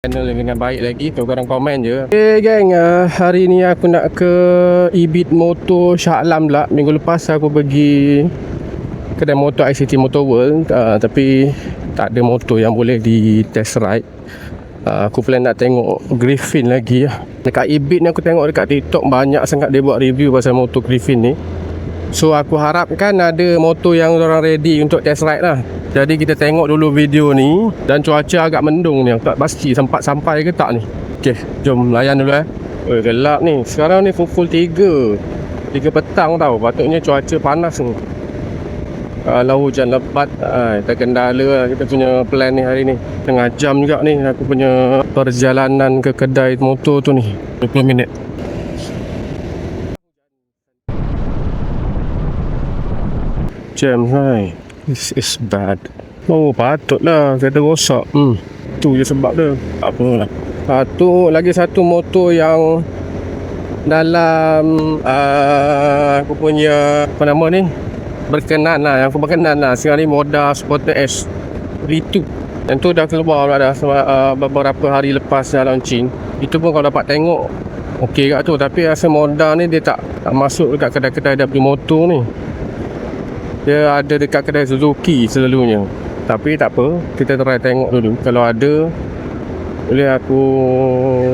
channel dengan baik lagi. Tu korang komen je. Okay gang, hari ni aku nak ke Ibit Motor Shah Alam pula. Minggu lepas aku pergi kedai motor ICT Motor World, tapi tak ada motor yang boleh di test ride. Aku plan nak tengok Griffin lagi lah. Dekat Ibit ni aku tengok dekat TikTok banyak sangat dia buat review pasal motor Griffin ni. So aku harapkan ada motor yang orang ready untuk test ride lah. Jadi kita tengok dulu video ni. Dan cuaca agak mendung ni, aku tak pasti sempat sampai ke tak ni. Okay, jom layan dulu gelap ni. Sekarang ni pukul 3 petang tau. Patutnya cuaca panas ni. Kalau hujan lebat, terkendala lah kita punya plan ni hari ni. Tengah jam juga ni aku punya perjalanan ke kedai motor tu ni, 20 minit. Jam hai. This is bad. Oh, patutlah kereta rosak. Tu je sebab dia. Tak apalah. Lagi satu motor yang dalam aku punya apa nama ni, berkenan lah, yang aku berkenan lah sekarang ni, Moda Sporter S V2. Yang tu dah keluar dah beberapa hari lepas dah launching. Itu pun kalau dapat tengok okey kat tu. Tapi rasa Moda ni dia tak masuk dekat kedai-kedai dia punya motor ni. Dia ada dekat kedai Suzuki selalunya. Tapi tak apa, kita try tengok dulu. Kalau ada, boleh aku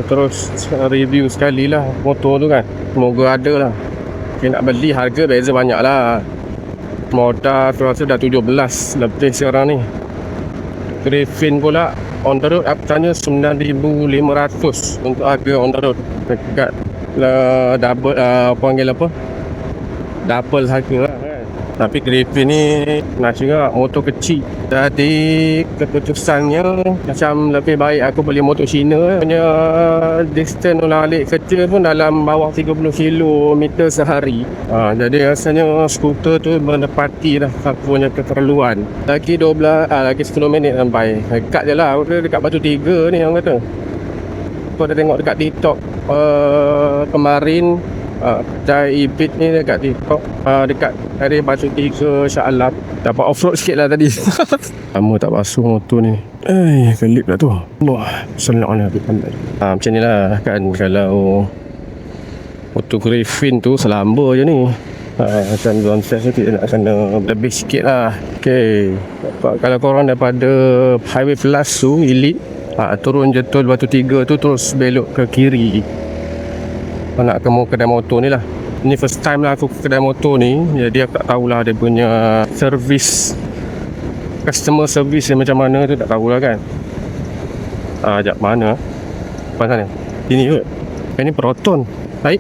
terus review sekali lah motor tu kan. Semoga ada lah. Okay, nak beli harga beza banyak lah. Moda tu rasa dah 17 lebih sekarang ni. Griffin pula on the road aku tanya 9,500 untuk harga on the road. Dekat double panggil apa, double harga lah kan. Tapi Griffin ni nak cakap motor kecil. Jadi keputusannya macam lebih baik aku beli motor Cina punya. Distance ulang-alik kerja pun dalam bawah 30 km sehari. Jadi rasanya skuter tu menepati dah aku punya keperluan. Lagi 10 minit sampai. Dekat je lah, aku dekat Batu Tiga ni orang kata. Aku ada tengok dekat TikTok kemarin. Kedai Ibit ni dekat TikTok, dekat dari Batu Tiga Shah Alam. Dapat off-road sikit lah tadi. Lama tak basuh motor ni. Kelip lah tu. Wah, senang lah pandai. Macam ni lah kan. Kalau motor Griffin tu selamba je ni, macam Zonses tu kita nak kena lebih sikit lah. Okay, kalau korang daripada Highway Plus tu Elite, turun Jetul Batu Tiga tu, terus belok ke kiri. Nak ke kedai motor ni lah. Ni first time lah aku ke kedai motor ni. Jadi aku tak tahulah dia punya service, customer service dia macam mana tu tak tahulah kan. Sekejap, mana? Mana ni? Ini kot. Ini Proton. Baik.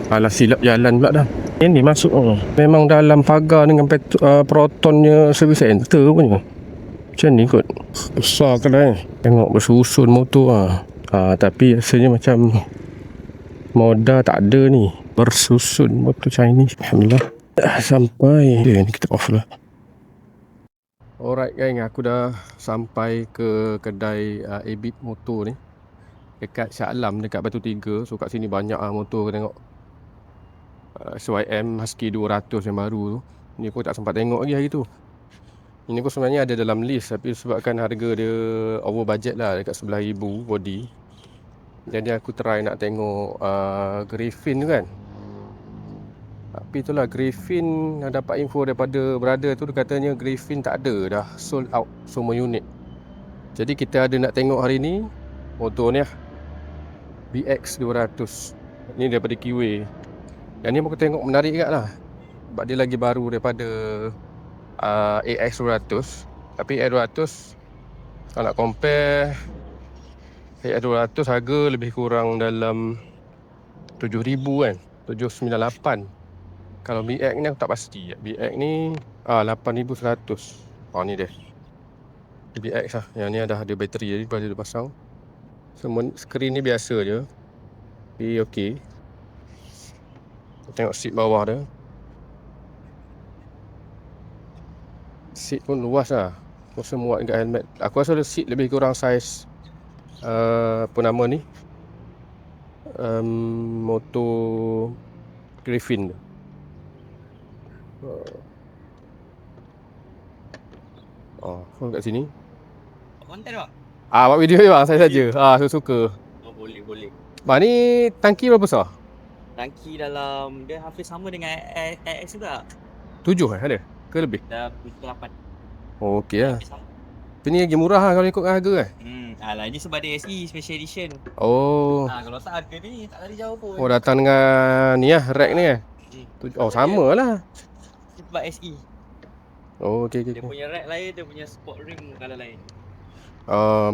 Alah, silap jalan pula dah. Ini masuk memang dalam pagar dengan Protonnya service center punya. Macam ni kot. Besar kedai. Tengok bersusun motor tapi rasanya macam Moda tak ada ni, bersusun motor Chinese. Alhamdulillah sampai. Ni kita off lah. Alright gang, aku dah sampai ke kedai Ibit motor ni dekat Shah Alam, dekat Batu Tiga. So kat sini banyak motor. Tengok SYM Husky 200 yang baru tu. Ni aku tak sempat tengok lagi hari tu. Ini pun sebenarnya ada dalam list, tapi sebabkan harga dia over budget lah, dekat 11,000 body. Jadi aku try nak tengok Griffin tu kan. Tapi itulah, Griffin dapat info daripada brother tu, dia katanya Griffin tak ada, dah sold out semua unit. Jadi kita ada nak tengok hari ni motor ni lah, BX 200. Ni daripada Kiwi. Yang ni aku tengok menarik kat lah, sebab dia lagi baru daripada AX 200. Tapi AX 200 kalau nak compare, AX 200 harga lebih kurang dalam 7,000 kan, 798. Kalau BX ni aku tak pasti. BX ni 8,100. Ni dia BX lah. Yang ni dah ada bateri, jadi boleh pasang. Semua skrin ni biasa je, tapi okey. Tengok seat bawah dia. Seat pun luas lah. Aku rasa muat dekat helmet. Aku rasa seat lebih kurang saiz apa nama ni, motor Griffin tu. Phone kat sini. Konten tak? Buat video je bang, saya saja. Suka-suka. Oh, boleh. Bang ni tangki berapa besar? Tangki dalam dia hampir sama dengan AX juga. 7 ada? Ke lebih? Dah pukul 8. Oh, okey lah. Hampir sama. Tapi ni lagi murah lah kalau ikut harga kan? Alah ni sebab dia SE Special Edition. Oh. Kalau tak harga ni tak lari jauh pun. Oh, datang dengan ni lah, rack ni kan? Oh, sama lah. Sebab SE. Oh, okey. Dia punya rack lain, dia punya sport ring kalau lain.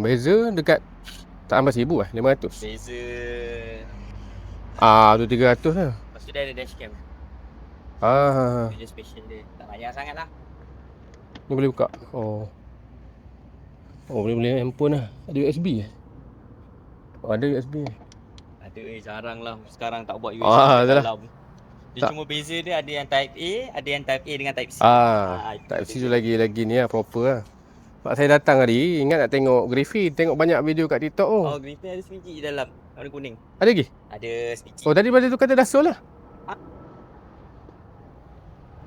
Beza dekat tak sampai 1000 lah, 500. Beza. Tu 300 lah. Lepas tu dia ada dashcam. Dia special dia. Tak payah sangat lah. Ni boleh buka. Boleh handphone lah. Ada USB ada USB. Ada jarang lah. Sekarang tak buat USB dalam. Dia cuma beza dia ada yang Type A, ada yang Type A dengan Type C. Type C tu lagi ni lah, proper lah. Sebab saya datang tadi, ingat nak tengok Griffin. Tengok banyak video kat TikTok tu. Griffin ada sebiji dalam. Warna kuning. Ada lagi? Ada sebiji. Tadi pada tu kata dah sold lah.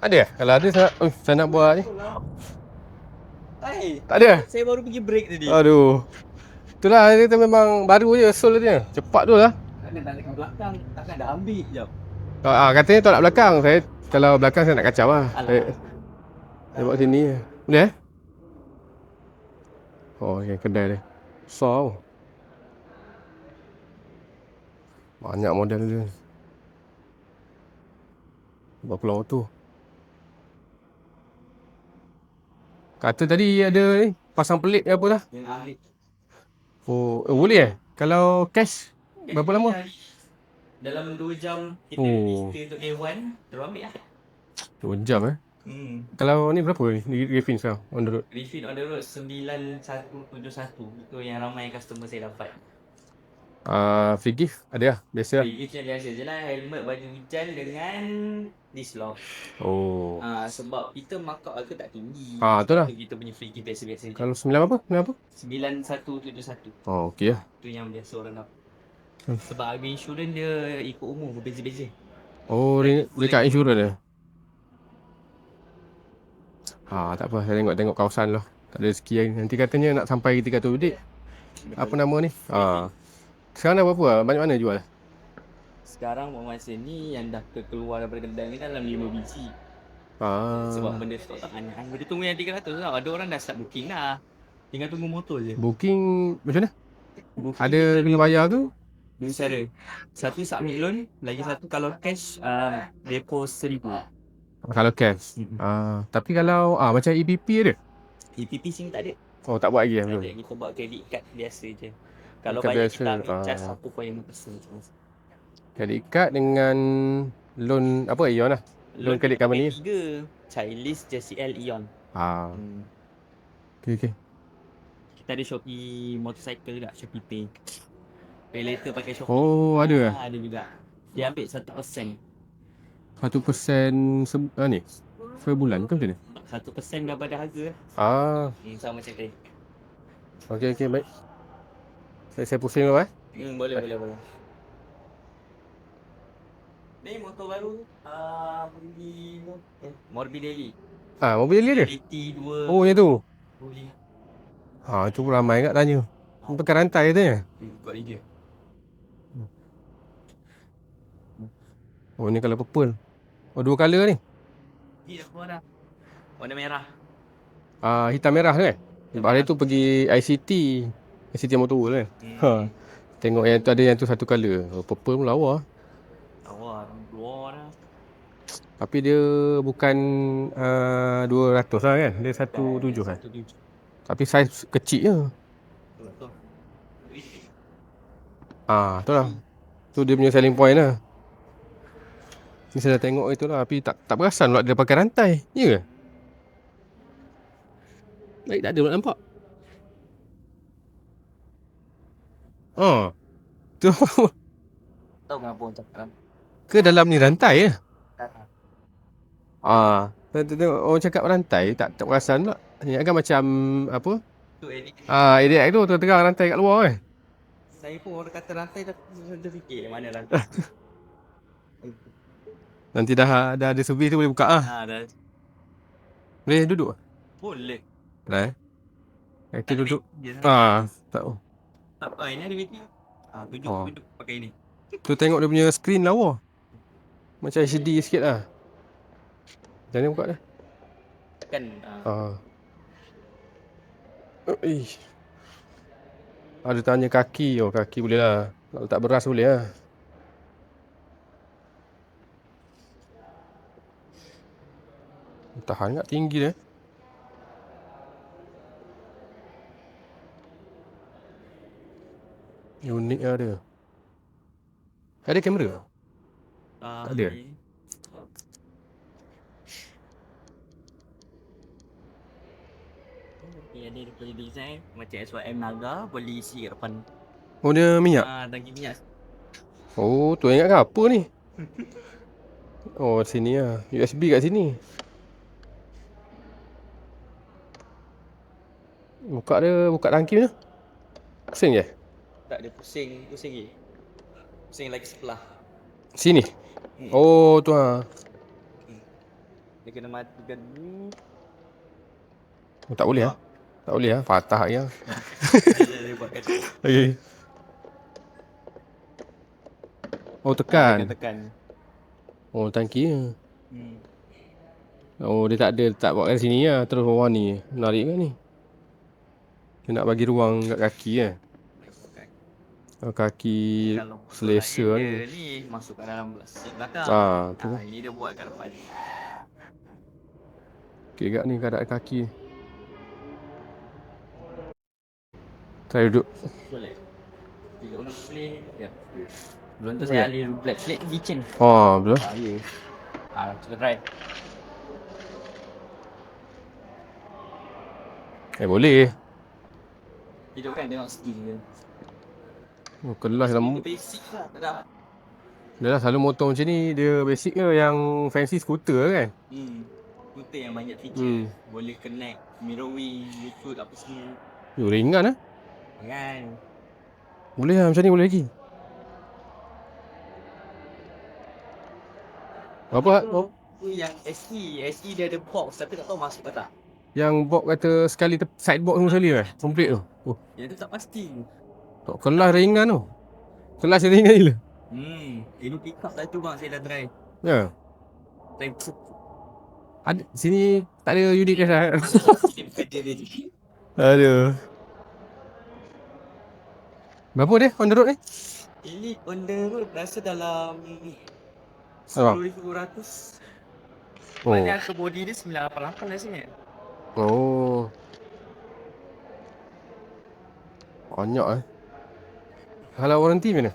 Ada ya? Kalau ada saya nak buat ni. Tak ada? Saya baru pergi break tadi. Aduh. Itulah, dia memang baru je sold dia. Cepat tu lah. Nak dekat belakang, takkan dah ambil je. Katanya tolak belakang. Kalau belakang saya nak kacau lah. Saya buat sini je. Boleh okey, kedai dia. Besar. Banyak model dia. Buat keluar tu. Kata tadi ada ni, pasang pelik ke apa dah? Boleh Kalau cash, berapa lama? Dalam 2 jam kita register untuk A1, terus ambil lah. 2 jam Kalau ni berapa ni Griffin sekarang on the road? Griffin on the road 9171. Itu yang ramai customer saya dapat. Free gift ada lah, biasa lah. Free gift yang biasa je lah. Helmet, baju hujan dengan dislock. Sebab kita markup harga tak tinggi. Tu lah. Kita punya free gift biasa-biasa je. Kalau 9 apa? 9171. Okey lah. Itu yang biasa orang dapat. Sebab harga insurans dia ikut umur berbeza-beza. Dekat insurans dia. Tak apa, saya tengok kawasan lah. Tak ada rezeki lagi. Nanti katanya nak sampai 300 bidik. Apa nama ni? Sekarang dah berapa? Banyak mana jual? Sekarang masa ni yang dah keluar daripada kedai ni dalam 5 biji. Sebab benda stok tak banyak. Dia tunggu yang 300 tau. Ada orang dah start booking dah. Tinggal tunggu motor je. Booking macam mana? Ada kena bayar tu? Dua cara. Satu submit loan, lagi satu kalau cash depo 1000. Kalau cash. Tapi kalau macam EPP ada? EPP sini tak ada. Tak buat lagi belum. Kita buat credit card biasa je. Kalau bayar kita ambil charge 1.5%. Credit card dengan loan apa Ion lah. Loan credit company. 3 Childish JCL Ion. Okey. Kita ada Shopee motorcycle tak, Shopee Pay. Pay later pakai Shopee. Ada lah. Ada juga. Dia ambil 1%. 1% ni sebulan ke macam ni? 1% daripada harga. Sama macam tadi. Okey, baik. Saya pusing dulu Boleh. Ni motor baru Morbidelli. Mobil dia? GT2. Yang tu. Itu ramai kat tanya. Pakai rantai katanya. Buat dia. Ni kalau purple. 2 color ni. Dia keluar dah. Warna merah. Hitam merah kan? Sebab hari tu pergi ICT motor kan? Tengok yang tu ada yang tu satu color. Purple pun lawa. Keluar dah. Tapi dia bukan 200 lah kan? Dia 17 kan? Tapi saiz kecil je. Tu lah. Tu dia punya selling point lah. Ni saya dah tengok itu lah. Tapi tak perasan pula dia pakai rantai. Ya ke? Baik, tak ada pula nampak. Tu. Tahu kenapa orang cakap? Ke dalam ni rantai je? Tengok orang cakap rantai. Tak perasan pula. Ni agak macam apa? Tu edit. Edit tu terang rantai kat luar kan? Saya pun orang kata rantai dah fikir mana rantai. Nanti dah ada servis tu boleh buka dah. Boleh duduk? Boleh. Dah Itu duduk. Dia Tak. tak apa, ini ada video. Tunjuk Oh. duduk pakai ni. Tu tengok dia punya screen lawa. Macam HD sikit lah. Macam mana buka dia? Kan Ish. Ada tanya kaki. Oh, kaki boleh lah. Nak letak beras boleh lah. Tahan tak tinggi dia. Unik lah dia. Ada kamera? Tak ada. Dia punya design macam SYM Naga, boleh isi kat depan. Oh, dia minyak? Tangki minyak. Oh, tu ingat ke apa ni? Oh, sini lah. USB kat sini. Buka tangki mana? Pusing je? Tak, dia pusing je. Pusing lagi sebelah. Sini? Oh, tu lah. Dia kena matikan dulu. Oh, tak boleh lah. Tak boleh lah. Patah je. Dia buat kat Okay. Oh, tekan. tekan. Oh, tangki je. Oh, dia tak buat kat sini lah. Terus bawah ni. Menarik kan ni? Dia nak bagi ruang kat kaki kan? Kaki selesa dia ni masuk kat dalam seat belakang. Tu. Ini dia buat kat depan. Okay kat ni keadaan kaki. Try duduk. Boleh. Tiga orang play. Ya. Belum tu saya alih black plate kitchen. Betul. Ya. Kita try. Boleh. Hidup kan tengok skill dia. Oh, kelas dalam. Basic lah, tak ada. Dah lah, selalu motor macam ni dia basic ke yang fancy scooter kan? Scooter yang banyak feature. Boleh connect mirroring, YouTube apa semua. Ringan lah. Kan. Boleh lah macam ni, boleh lagi. Apa? Yang SE dia ada box tapi tak tahu masuk ke tak. Yang box kata sekali side box semua sekali complete tu. Yang tu tak pasti. Tak, kelas ringan tu. Kelas ringan gila. Ini pick up satu bang, saya dah try. Ya. Try. Ada sini tak ada unit cash lah. Dia. Aduh. Berapa dia on the road ni? Ini on the road rasa dalam 10,200. Banyak ke body dia 988 rasanya. Oh. Banyak Kalau warranty mana?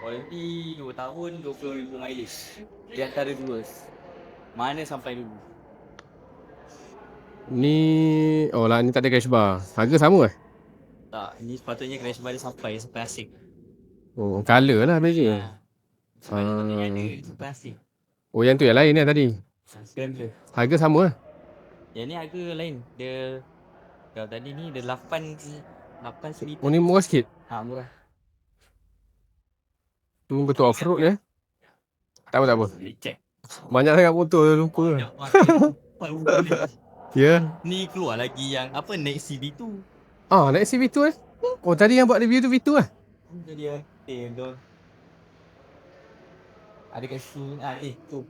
Warranty 2 tahun 20,000 mileage. Di antara dua. Mana sampai dulu? Ni lah ni tak ada crash bar. Harga sama Tak, ni sepatutnya crash bar dia sampai asing. Oh, color lah beza. Sampai asing. Oh, yang tu yang lain tadi. Scrambler. Harga sama Yang ni harga lain. Dia kalau tadi ni dia 8 Oh, ni murah sikit. murah. Tu betul off-road ya. Tak apa. Check. Banyak sangat motor lupa. Ya. Ni keluar lagi yang apa Next CV2. Next V2 Oh, tadi yang buat review tu V2 Itu dia. Tu. Ada kat sini. Tu.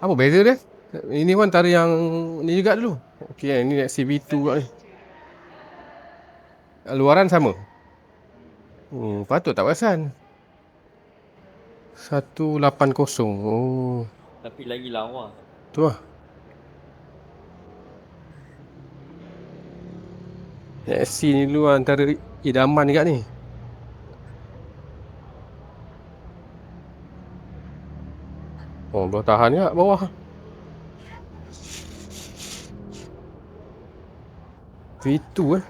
Apa beza dia? Ini pun antara yang ni juga dulu. Okey, ini Next V2 kat ni. Luaran sama. Patut tak perasan. 180. Oh. Tapi lagi lawa. Tu lah. SC ni dulu antara idaman dekat ni. Oh, boleh tahan kat bawah. V2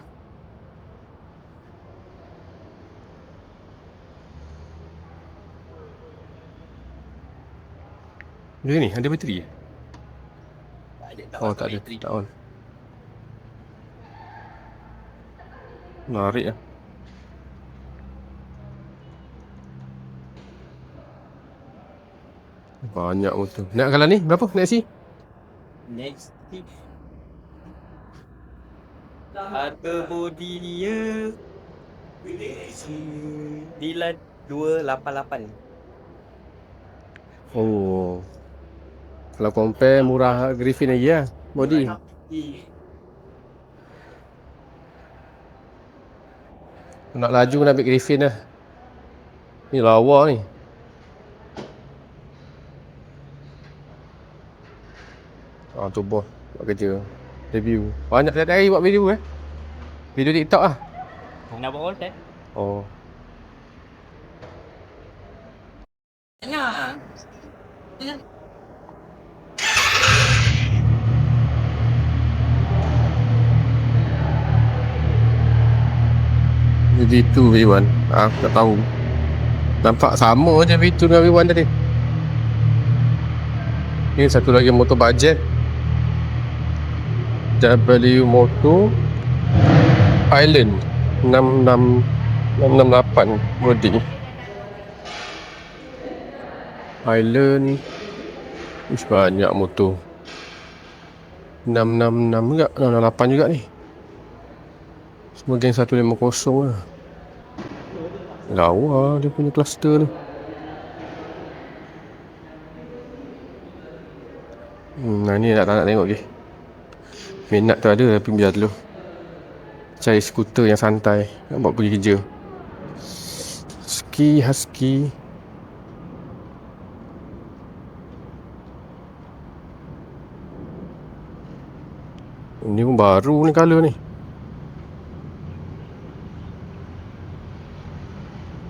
Dia ni ada bateri? Tak ada. Tak on. Menarik lah. Banyak motor. Nak kalau ni berapa? Next Harga body dia 9288. Oh. Kalau compare murah Griffin lagi lah. Body. Nak laju nak ambil Griffin lah. Ni lawa ni. Tu bos buat kerja. Review. Banyak tiap hari buat video Video TikTok lah. Nak buat content? Oh. Tengah. V2 V1. Aku tak tahu. Nampak sama je V2 dengan V1 tadi. Ni satu lagi motor bajet. W Moto Island 668 body. Island. Ish, banyak motor. 666 juga, 668 juga ni. Semua geng 150 lah. Lawa dia punya cluster tu. Nah ni nak tengok ke. Minat tu ada tapi biar dulu. Cari skuter yang santai nak buat pergi kerja. Husky. Ni pun baru ni colour ni.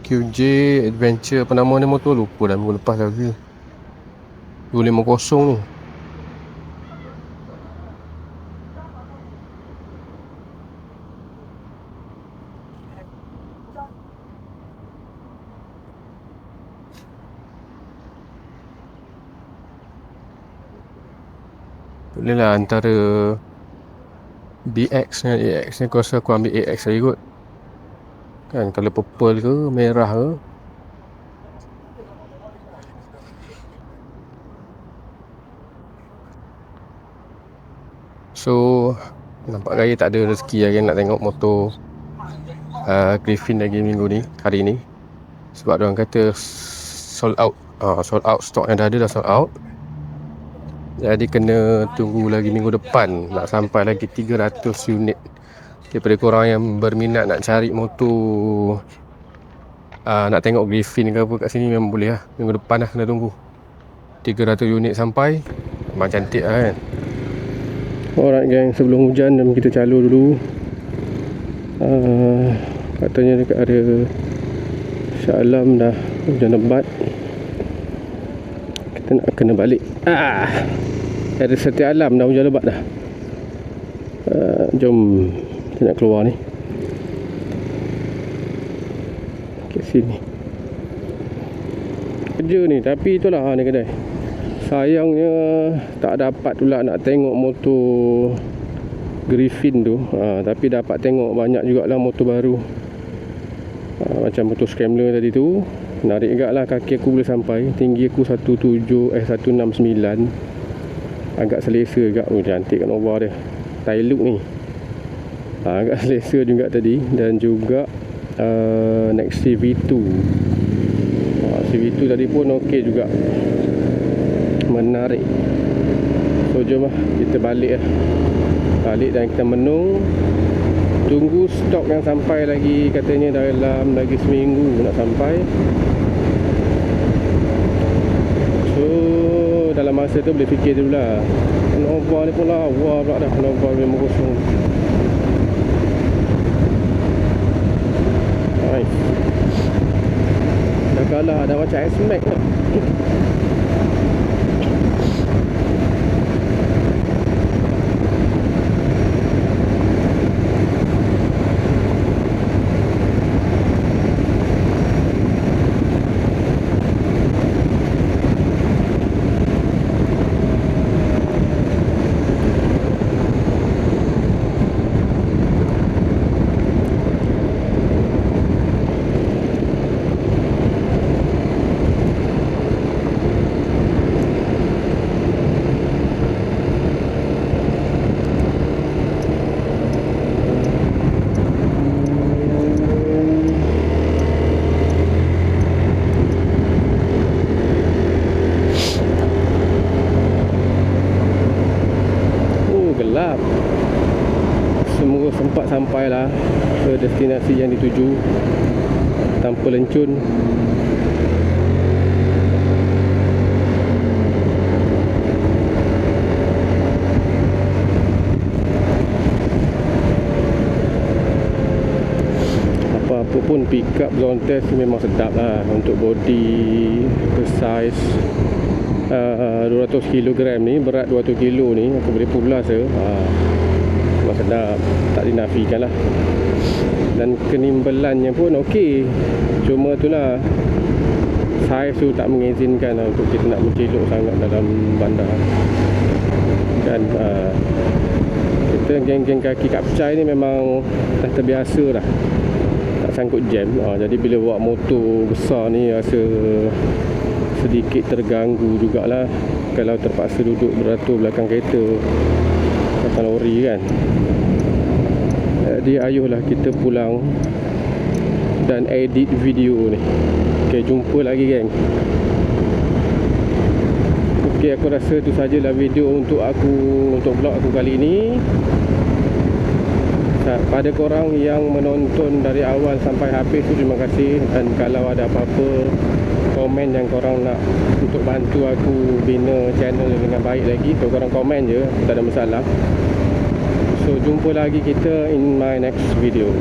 QJ Adventure apa nama ni motor, lupa dah minggu lepas lagi. 250 ni. Boleh lah antara BX dengan AX ni. Aku rasa aku ambil AX lagi kot. Kan kalau purple ke merah ke. So nampak gaya tak ada rezeki lagi nak tengok motor Griffin lagi minggu ni, hari ni. Sebab diorang kata sold out. Sold out, stok yang dah ada dah sold out. Jadi kena tunggu lagi minggu depan nak sampai lagi 300 unit. Daripada korang yang berminat nak cari motor nak tengok Griffin ke apa kat sini, memang boleh lah. Minggu depan lah kena tunggu 300 unit sampai. Memang cantik lah kan. Alright gang, sebelum hujan jom kita calur dulu. Katanya dekat ada Shah Alam dah hujan lebat. Kita nak kena balik. Ada Setia Alam dah hujan lebat dah. Jom kita nak keluar ni. Kat sini kerja ni, tapi itulah ni kedai. Sayangnya tak dapat pula nak tengok motor Griffin tu. Tapi dapat tengok banyak jugalah motor baru. Macam motor Scrambler tadi tu. Menarik juga lah, kaki aku boleh sampai. Tinggi aku 169. Agak selesa juga. Cantik kan Nova dia. Tail look ni. Agak selesa juga tadi. Dan juga Next CV2. CV2 tadi pun okey juga. Menarik. So jom lah kita balik lah. Balik dan kita menung. Tunggu stok yang sampai lagi. Katanya dalam lagi seminggu nak sampai. So dalam masa tu boleh fikir dulu lah. Nova ni pun lawa pula dah. Nova 550. Nice. Dah kalah dah macam S-Max lah. lah ke destinasi yang dituju tanpa lencun. Apa pun pick up zone test memang sedap lah. Untuk body ke size 200 kg ni, berat 200 kg ni, aku boleh pulas je. Memang sedap, tak dinafikan lah. Dan kenimbelannya pun okey. Cuma tu lah, saiz tu tak mengizinkan lah untuk kita nak menceluk sangat dalam bandar kan. Kita geng-geng kaki kapcai ni memang dah terbiasa dah, tak sangkut jam. Jadi bila bawa motor besar ni rasa sedikit terganggu jugalah kalau terpaksa duduk beratur belakang kereta atau lori kan. Jadi ayuhlah kita pulang dan edit video ni. Okay, jumpa lagi geng. Okay, aku rasa tu sajalah video untuk vlog aku kali ni. Pada korang yang menonton dari awal sampai habis tu, terima kasih. Dan kalau ada apa-apa komen yang korang nak untuk bantu aku bina channel dengan baik lagi, so korang komen je, tak ada masalah. So jumpa lagi kita in my next video.